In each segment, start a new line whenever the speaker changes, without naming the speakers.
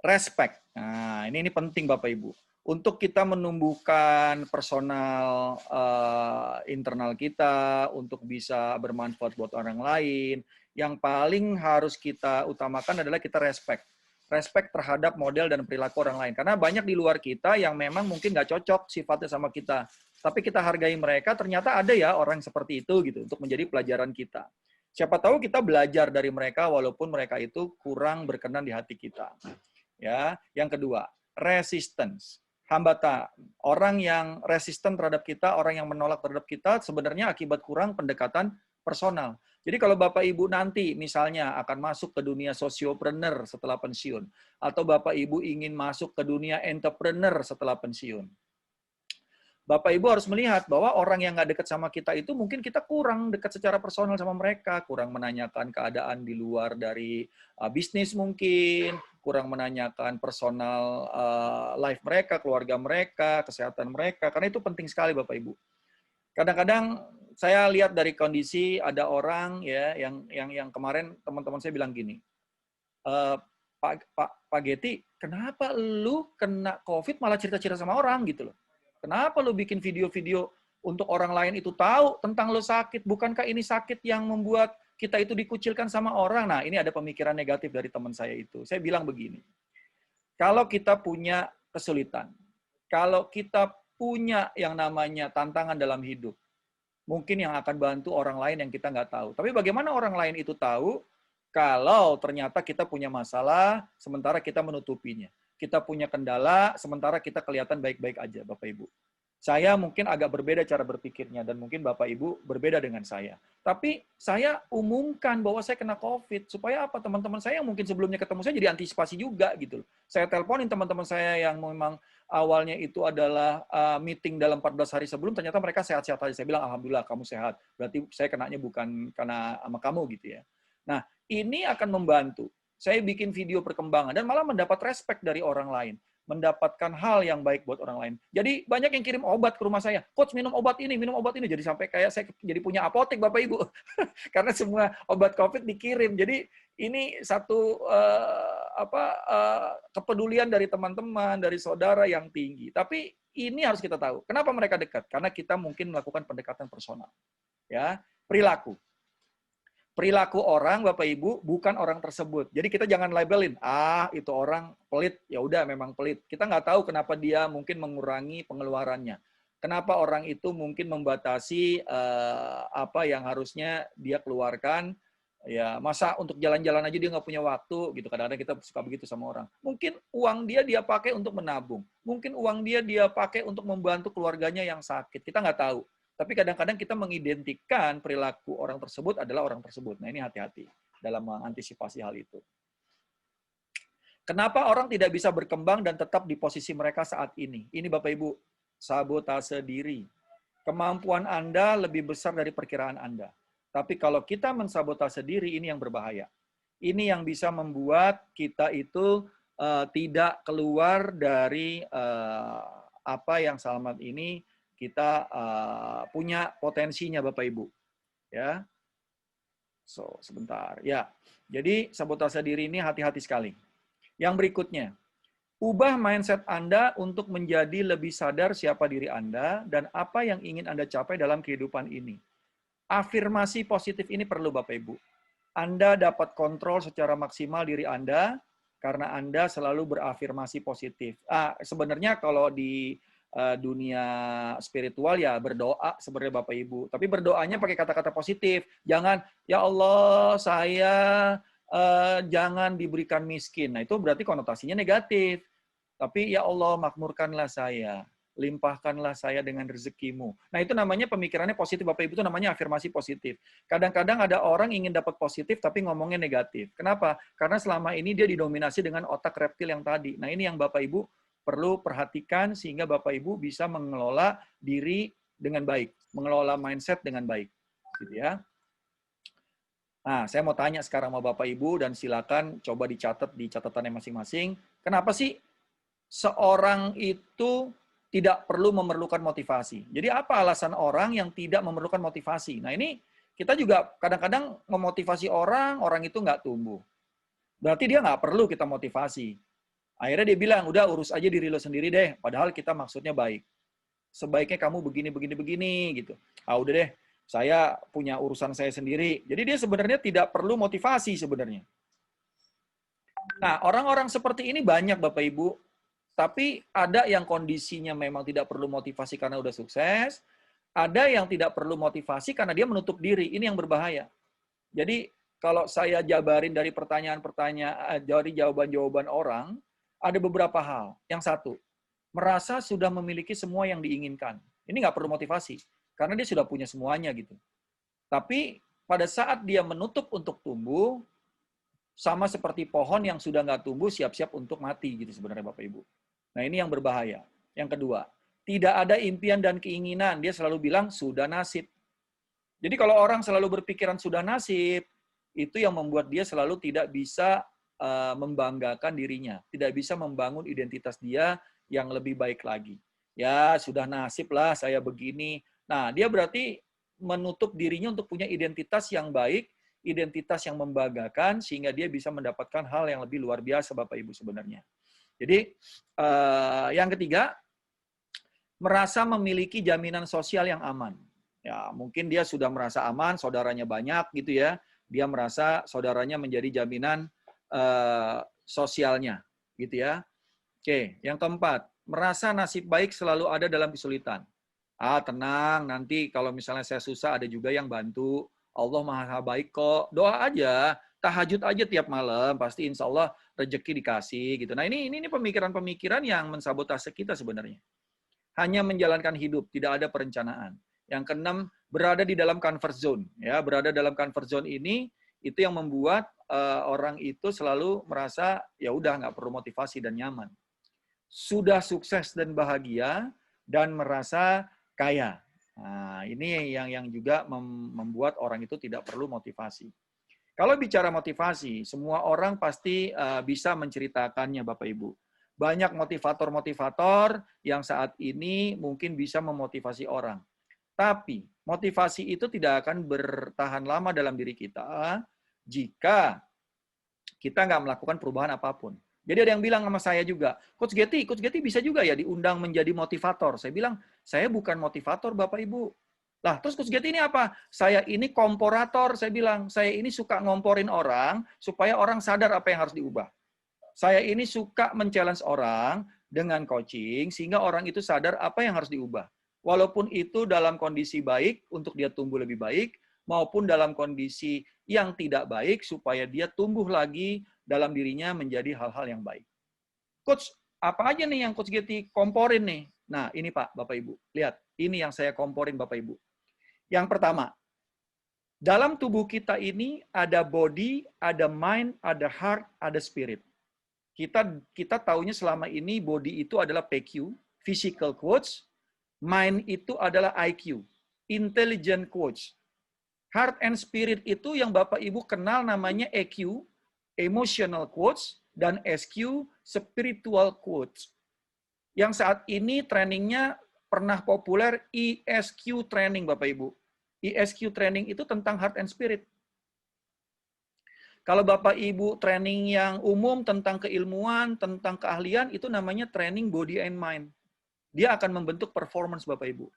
Respect. Nah, ini penting Bapak Ibu. Untuk kita menumbuhkan personal internal kita, untuk bisa bermanfaat buat orang lain, yang paling harus kita utamakan adalah kita respect. Respect terhadap model dan perilaku orang lain. Karena banyak di luar kita yang memang mungkin nggak cocok sifatnya sama kita. Tapi kita hargai mereka, ternyata ada ya orang seperti itu gitu, untuk menjadi pelajaran kita. Siapa tahu kita belajar dari mereka walaupun mereka itu kurang berkenan di hati kita. Ya, yang kedua, resistance. Hambatan. Orang yang resisten terhadap kita, orang yang menolak terhadap kita sebenarnya akibat kurang pendekatan personal. Jadi kalau Bapak Ibu nanti misalnya akan masuk ke dunia sosiopreneur setelah pensiun, atau Bapak Ibu ingin masuk ke dunia entrepreneur setelah pensiun, Bapak Ibu harus melihat bahwa orang yang nggak dekat sama kita itu mungkin kita kurang dekat secara personal sama mereka, kurang menanyakan keadaan di luar dari bisnis mungkin, kurang menanyakan personal life mereka, keluarga mereka, kesehatan mereka, karena itu penting sekali Bapak Ibu. Kadang-kadang saya lihat dari kondisi ada orang ya yang kemarin teman-teman saya bilang gini, Pak Geti, kenapa lu kena COVID malah cerita-cerita sama orang gitu loh? Kenapa lu bikin video-video untuk orang lain itu tahu tentang lu sakit? Bukankah ini sakit yang membuat kita itu dikucilkan sama orang? Nah, ini ada pemikiran negatif dari teman saya itu. Saya bilang begini, kalau kita punya kesulitan, kalau kita punya yang namanya tantangan dalam hidup, mungkin yang akan bantu orang lain yang kita nggak tahu. Tapi bagaimana orang lain itu tahu kalau ternyata kita punya masalah, sementara kita menutupinya. Kita punya kendala, sementara kita kelihatan baik-baik aja, Bapak Ibu. Saya mungkin agak berbeda cara berpikirnya, dan mungkin Bapak Ibu berbeda dengan saya. Tapi saya umumkan bahwa saya kena COVID, supaya apa? Teman-teman saya yang mungkin sebelumnya ketemu saya jadi antisipasi juga gitu. Saya teleponin teman-teman saya yang memang awalnya itu adalah meeting dalam 14 hari sebelum, ternyata mereka sehat-sehat aja. Saya bilang, Alhamdulillah kamu sehat. Berarti saya kenanya bukan karena sama kamu gitu ya. Nah, ini akan membantu. Saya bikin video perkembangan dan malah mendapat respect dari orang lain, mendapatkan hal yang baik buat orang lain. Jadi banyak yang kirim obat ke rumah saya. Coach minum obat ini, minum obat ini. Jadi sampai kayak saya jadi punya apotek Bapak Ibu. Karena semua obat COVID dikirim. Jadi ini satu kepedulian dari teman-teman, dari saudara yang tinggi. Tapi ini harus kita tahu. Kenapa mereka dekat? Karena kita mungkin melakukan pendekatan personal. Ya, perilaku. Perilaku orang, Bapak Ibu, bukan orang tersebut. Jadi kita jangan labelin, itu orang pelit, ya udah memang pelit. Kita nggak tahu kenapa dia mungkin mengurangi pengeluarannya. Kenapa orang itu mungkin membatasi apa yang harusnya dia keluarkan. Ya, masa untuk jalan-jalan aja dia nggak punya waktu, gitu. Kadang-kadang kita suka begitu sama orang. Mungkin uang dia pakai untuk menabung. Mungkin uang dia pakai untuk membantu keluarganya yang sakit. Kita nggak tahu. Tapi kadang-kadang kita mengidentikan perilaku orang tersebut adalah orang tersebut. Nah, ini hati-hati dalam mengantisipasi hal itu. Kenapa orang tidak bisa berkembang dan tetap di posisi mereka saat ini? Ini Bapak Ibu, sabotase diri. Kemampuan Anda lebih besar dari perkiraan Anda. Tapi kalau kita mensabotase diri, ini yang berbahaya. Ini yang bisa membuat kita itu tidak keluar dari apa yang selamat ini kita punya potensinya Bapak Ibu. Ya. Sebentar. Ya. Jadi sabotase diri ini hati-hati sekali. Yang berikutnya, ubah mindset Anda untuk menjadi lebih sadar siapa diri Anda dan apa yang ingin Anda capai dalam kehidupan ini. Afirmasi positif ini perlu Bapak Ibu. Anda dapat kontrol secara maksimal diri Anda karena Anda selalu berafirmasi positif. Sebenarnya kalau di dunia spiritual ya berdoa sebenarnya Bapak Ibu. Tapi berdoanya pakai kata-kata positif. Jangan, ya Allah saya jangan diberikan miskin. Nah itu berarti konotasinya negatif. Tapi ya Allah makmurkanlah saya. Limpahkanlah saya dengan rezekimu. Nah itu namanya pemikirannya positif Bapak Ibu, itu namanya afirmasi positif. Kadang-kadang ada orang ingin dapat positif tapi ngomongnya negatif. Kenapa? Karena selama ini dia didominasi dengan otak reptil yang tadi. Nah ini yang Bapak Ibu perlu perhatikan sehingga Bapak Ibu bisa mengelola diri dengan baik, mengelola mindset dengan baik, gitu ya. Nah, saya mau tanya sekarang sama Bapak Ibu dan silakan coba dicatat di catatannya masing-masing. Kenapa sih seorang itu tidak perlu memerlukan motivasi? Jadi apa alasan orang yang tidak memerlukan motivasi? Nah ini kita juga kadang-kadang memotivasi orang, orang itu nggak tumbuh. Berarti dia nggak perlu kita motivasi. Akhirnya dia bilang, udah urus aja diri lo sendiri deh, padahal kita maksudnya baik. Sebaiknya kamu begini, gitu. Ah, udah deh, saya punya urusan saya sendiri. Jadi dia sebenarnya tidak perlu motivasi sebenarnya. Nah, orang-orang seperti ini banyak Bapak Ibu, tapi ada yang kondisinya memang tidak perlu motivasi karena udah sukses, ada yang tidak perlu motivasi karena dia menutup diri. Ini yang berbahaya. Jadi kalau saya jabarin dari pertanyaan-pertanyaan, dari jawaban-jawaban orang, ada beberapa hal. Yang satu, merasa sudah memiliki semua yang diinginkan. Ini nggak perlu motivasi, karena dia sudah punya semuanya gitu. Tapi pada saat dia menutup untuk tumbuh, sama seperti pohon yang sudah nggak tumbuh, siap-siap untuk mati gitu sebenarnya Bapak Ibu. Nah ini yang berbahaya. Yang kedua, tidak ada impian dan keinginan. Dia selalu bilang, sudah nasib. Jadi kalau orang selalu berpikiran sudah nasib, itu yang membuat dia selalu tidak bisa membanggakan dirinya. Tidak bisa membangun identitas dia yang lebih baik lagi. Ya, sudah nasib lah saya begini. Nah, dia berarti menutup dirinya untuk punya identitas yang baik, identitas yang membanggakan, sehingga dia bisa mendapatkan hal yang lebih luar biasa, Bapak Ibu sebenarnya. Jadi, yang ketiga, merasa memiliki jaminan sosial yang aman. Ya, mungkin dia sudah merasa aman, saudaranya banyak gitu ya. Dia merasa saudaranya menjadi jaminan sosialnya, gitu ya. Oke, yang keempat, merasa nasib baik selalu ada dalam kesulitan. Ah, tenang, nanti kalau misalnya saya susah ada juga yang bantu. Allah Maha baik kok. Doa aja, tahajud aja tiap malam, pasti insya Allah rezeki dikasih gitu. Nah, ini pemikiran-pemikiran yang mensabotase kita sebenarnya. Hanya menjalankan hidup, tidak ada perencanaan. Yang keenam, berada di dalam comfort zone. Ya, berada dalam comfort zone ini itu yang membuat orang itu selalu merasa ya udah nggak perlu motivasi dan nyaman. Sudah sukses dan bahagia dan merasa kaya. Nah, ini yang juga membuat orang itu tidak perlu motivasi. Kalau bicara motivasi, semua orang pasti bisa menceritakannya Bapak Ibu. Banyak motivator-motivator yang saat ini mungkin bisa memotivasi orang. Tapi motivasi itu tidak akan bertahan lama dalam diri kita jika kita nggak melakukan perubahan apapun. Jadi ada yang bilang sama saya juga, Coach Getty bisa juga ya diundang menjadi motivator. Saya bilang, saya bukan motivator Bapak Ibu. Lah, terus Coach Getty ini apa? Saya ini komporator, saya bilang. Saya ini suka ngomporin orang supaya orang sadar apa yang harus diubah. Saya ini suka men-challenge orang dengan coaching sehingga orang itu sadar apa yang harus diubah. Walaupun itu dalam kondisi baik untuk dia tumbuh lebih baik, maupun dalam kondisi yang tidak baik supaya dia tumbuh lagi dalam dirinya menjadi hal-hal yang baik. Coach, apa aja nih yang Coach Getty komporin nih? Nah, ini Pak, Bapak Ibu. Lihat, ini yang saya komporin Bapak Ibu. Yang pertama, dalam tubuh kita ini ada body, ada mind, ada heart, ada spirit. Kita taunya selama ini body itu adalah PQ, physical quotes, mind itu adalah IQ, intelligent quotes. Heart and spirit itu yang Bapak Ibu kenal namanya EQ, emotional quotes, dan SQ, spiritual quotes. Yang saat ini trainingnya pernah populer ESQ training Bapak Ibu. ESQ training itu tentang heart and spirit. Kalau Bapak Ibu training yang umum tentang keilmuan, tentang keahlian, itu namanya training body and mind. Dia akan membentuk performance Bapak Ibu.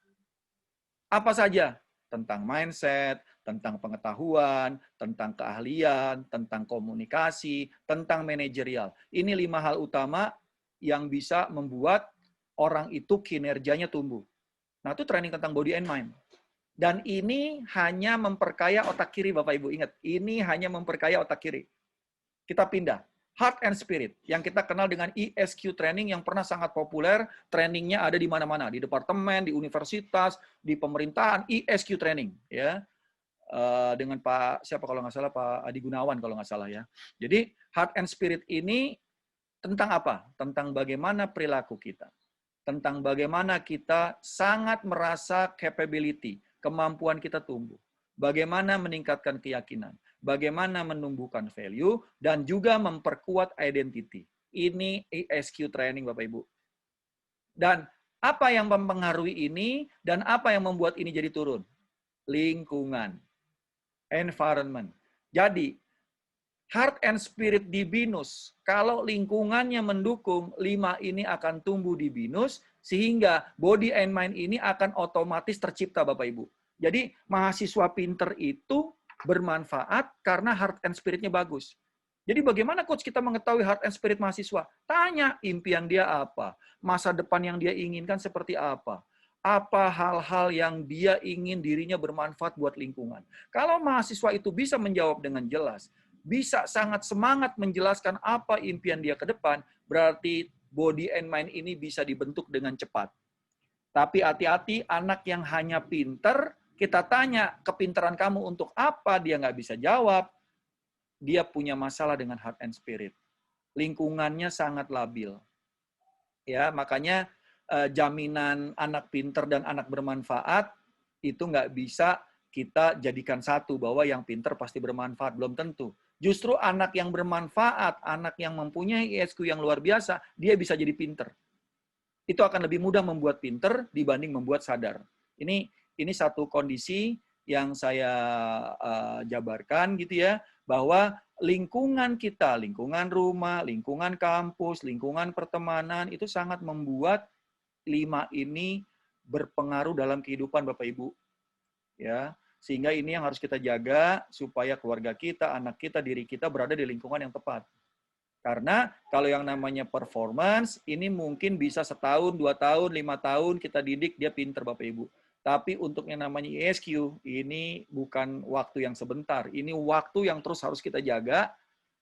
Apa saja? Tentang mindset, tentang pengetahuan, tentang keahlian, tentang komunikasi, tentang manajerial. Ini 5 hal utama yang bisa membuat orang itu kinerjanya tumbuh. Nah, itu training tentang body and mind. Dan ini hanya memperkaya otak kiri, Bapak Ibu. Ingat, ini hanya memperkaya otak kiri. Kita pindah. Heart and Spirit, yang kita kenal dengan ESQ training yang pernah sangat populer, trainingnya ada di mana-mana, di departemen, di universitas, di pemerintahan, ESQ training, ya, dengan Pak siapa kalau nggak salah Pak Adi Gunawan kalau nggak salah ya. Jadi Heart and Spirit ini tentang apa? Tentang bagaimana perilaku kita, tentang bagaimana kita sangat merasa capability, kemampuan kita tumbuh, bagaimana meningkatkan keyakinan, bagaimana menumbuhkan value, dan juga memperkuat identity. Ini ESQ training Bapak Ibu. Dan apa yang mempengaruhi ini, dan apa yang membuat ini jadi turun? Lingkungan, environment. Jadi, Heart and spirit di BINUS, kalau lingkungannya mendukung, 5 ini akan tumbuh di BINUS, sehingga body and mind ini akan otomatis tercipta, Bapak Ibu. Jadi, mahasiswa pinter itu bermanfaat karena heart and spirit-nya bagus. Jadi bagaimana coach kita mengetahui heart and spirit mahasiswa? Tanya impian dia apa, masa depan yang dia inginkan seperti apa hal-hal yang dia ingin dirinya bermanfaat buat lingkungan. Kalau mahasiswa itu bisa menjawab dengan jelas, bisa sangat semangat menjelaskan apa impian dia ke depan, berarti body and mind ini bisa dibentuk dengan cepat. Tapi hati-hati, anak yang hanya pinter, kita tanya kepintaran kamu untuk apa, dia nggak bisa jawab, dia punya masalah dengan heart and spirit. Lingkungannya sangat labil. Ya, makanya jaminan anak pinter dan anak bermanfaat itu nggak bisa kita jadikan satu, bahwa yang pinter pasti bermanfaat. Belum tentu. Justru anak yang bermanfaat, anak yang mempunyai ISQ yang luar biasa, dia bisa jadi pinter. Itu akan lebih mudah membuat pinter dibanding membuat sadar. Ini satu kondisi yang saya jabarkan gitu ya, bahwa lingkungan kita, lingkungan rumah, lingkungan kampus, lingkungan pertemanan, itu sangat membuat 5 ini berpengaruh dalam kehidupan Bapak Ibu. Ya, sehingga ini yang harus kita jaga supaya keluarga kita, anak kita, diri kita berada di lingkungan yang tepat. Karena kalau yang namanya performance, ini mungkin bisa setahun, 2 tahun, 5 tahun kita didik dia pinter Bapak Ibu. Tapi untuk yang namanya ISQ, ini bukan waktu yang sebentar. Ini waktu yang terus harus kita jaga,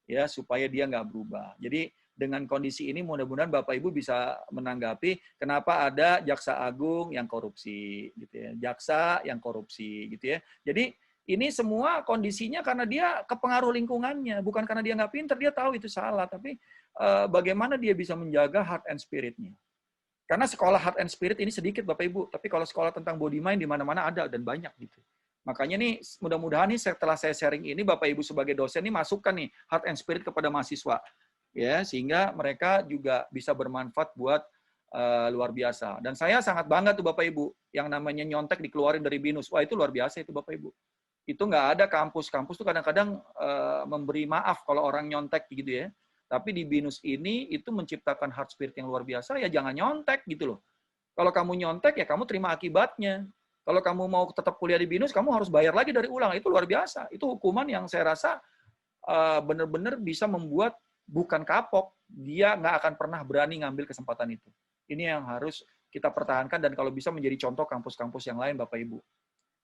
ya, supaya dia nggak berubah. Jadi dengan kondisi ini mudah-mudahan Bapak Ibu bisa menanggapi kenapa ada jaksa agung yang korupsi, gitu ya, jaksa yang korupsi, gitu ya. Jadi ini semua kondisinya karena dia kepengaruh lingkungannya, bukan karena dia nggak pinter, dia tahu itu salah, tapi bagaimana dia bisa menjaga heart and spirit-nya. Karena sekolah heart and spirit ini sedikit Bapak Ibu, tapi kalau sekolah tentang body mind di mana-mana ada dan banyak gitu. Makanya nih mudah-mudahan nih setelah saya sharing ini Bapak Ibu sebagai dosen nih masukkan nih heart and spirit kepada mahasiswa ya, sehingga mereka juga bisa bermanfaat buat luar biasa. Dan saya sangat bangga tuh Bapak Ibu yang namanya nyontek dikeluarin dari BINUS. Wah, itu luar biasa itu Bapak Ibu. Itu nggak ada kampus tuh kadang-kadang memberi maaf kalau orang nyontek gitu ya. Tapi di BINUS ini itu menciptakan heart spirit yang luar biasa, ya jangan nyontek gitu loh. Kalau kamu nyontek ya kamu terima akibatnya. Kalau kamu mau tetap kuliah di BINUS, kamu harus bayar lagi dari ulang. Itu luar biasa. Itu hukuman yang saya rasa benar-benar bisa membuat bukan kapok, dia nggak akan pernah berani ngambil kesempatan itu. Ini yang harus kita pertahankan dan kalau bisa menjadi contoh kampus-kampus yang lain, Bapak Ibu.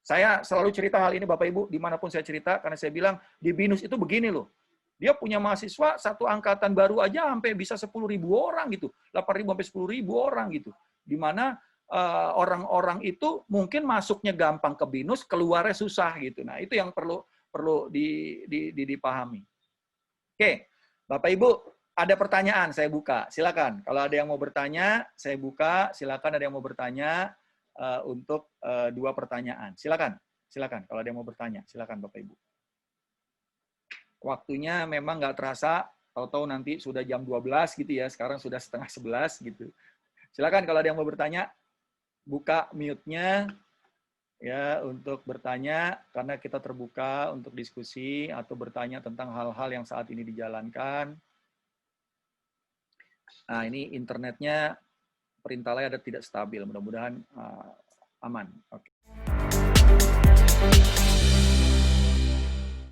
Saya selalu cerita hal ini, Bapak Ibu, dimanapun saya cerita, karena saya bilang di BINUS itu begini loh. Dia punya mahasiswa satu angkatan baru aja sampai bisa 10.000 orang gitu, 8.000 sampai 10.000 orang gitu. Di mana orang-orang itu mungkin masuknya gampang ke BINUS, keluarnya susah gitu. Nah, itu yang perlu dipahami. Oke, Bapak Ibu, ada pertanyaan, saya buka. Silakan. Kalau ada yang mau bertanya, saya buka. Silakan ada yang mau bertanya untuk 2 pertanyaan. Silakan. Silakan. Kalau ada yang mau bertanya, silakan Bapak Ibu. Waktunya memang nggak terasa, tahu-tahu nanti sudah jam 12 gitu ya, sekarang sudah setengah 11 gitu. Silakan kalau ada yang mau bertanya, buka mute-nya ya untuk bertanya, karena kita terbuka untuk diskusi atau bertanya tentang hal-hal yang saat ini dijalankan. Nah, ini internetnya perintahnya ada tidak stabil, mudah-mudahan aman. Oke.